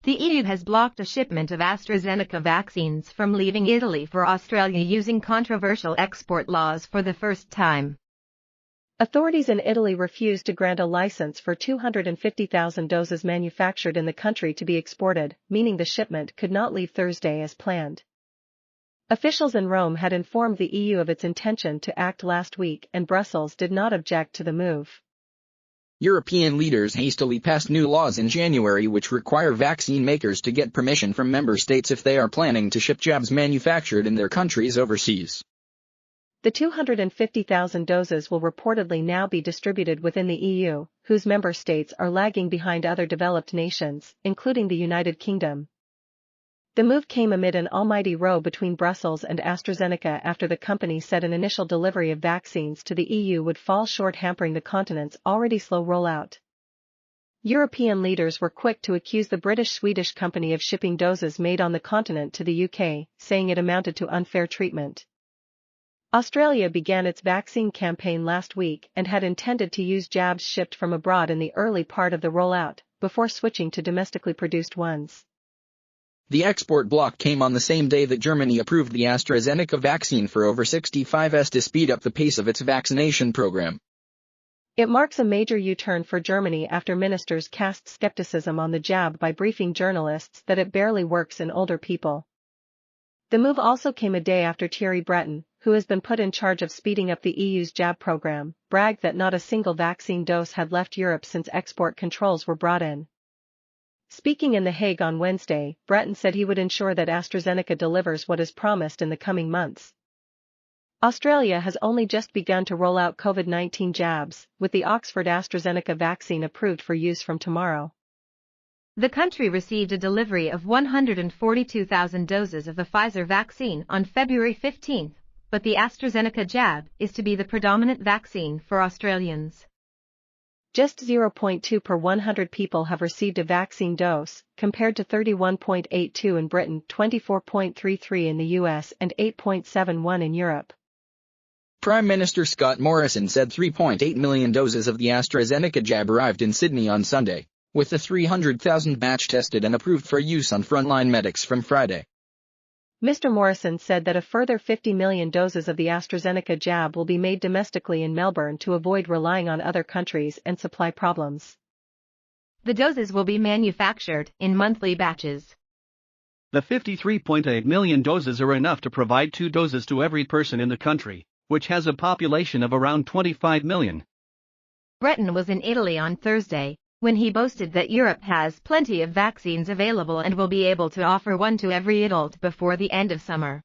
The EU has blocked a shipment of AstraZeneca vaccines from leaving Italy for Australia using controversial export laws for the first time. Authorities in Italy refused to grant a license for 250,000 doses manufactured in the country to be exported, meaning the shipment could not leave Thursday as planned. Officials in Rome had informed the EU of its intention to act last week, and Brussels did not object to the move. European leaders hastily passed new laws in January which require vaccine makers to get permission from member states if they are planning to ship jabs manufactured in their countries overseas. The 250,000 doses will reportedly now be distributed within the EU, whose member states are lagging behind other developed nations, including the United Kingdom. The move came amid an almighty row between Brussels and AstraZeneca after the company said an initial delivery of vaccines to the EU would fall short, hampering the continent's already slow rollout. European leaders were quick to accuse the British-Swedish company of shipping doses made on the continent to the UK, saying it amounted to unfair treatment. Australia began its vaccine campaign last week and had intended to use jabs shipped from abroad in the early part of the rollout, before switching to domestically produced ones. The export block came on the same day that Germany approved the AstraZeneca vaccine for over 65s to speed up the pace of its vaccination program. It marks a major U-turn for Germany after ministers cast skepticism on the jab by briefing journalists that it barely works in older people. The move also came a day after Thierry Breton, who has been put in charge of speeding up the EU's jab program, bragged that not a single vaccine dose had left Europe since export controls were brought in. Speaking in The Hague on Wednesday, Breton said he would ensure that AstraZeneca delivers what is promised in the coming months. Australia has only just begun to roll out COVID-19 jabs, with the Oxford AstraZeneca vaccine approved for use from tomorrow. The country received a delivery of 142,000 doses of the Pfizer vaccine on February 15, but the AstraZeneca jab is to be the predominant vaccine for Australians. Just 0.2 per 100 people have received a vaccine dose, compared to 31.82 in Britain, 24.33 in the US and 8.71 in Europe. Prime Minister Scott Morrison said 3.8 million doses of the AstraZeneca jab arrived in Sydney on Sunday, with the 300,000 batch tested and approved for use on frontline medics from Friday. Mr. Morrison said that a further 50 million doses of the AstraZeneca jab will be made domestically in Melbourne to avoid relying on other countries and supply problems. The doses will be manufactured in monthly batches. The 53.8 million doses are enough to provide 2 doses to every person in the country, which has a population of around 25 million. Breton was in Italy on Thursday, when he boasted that Europe has plenty of vaccines available and will be able to offer one to every adult before the end of summer.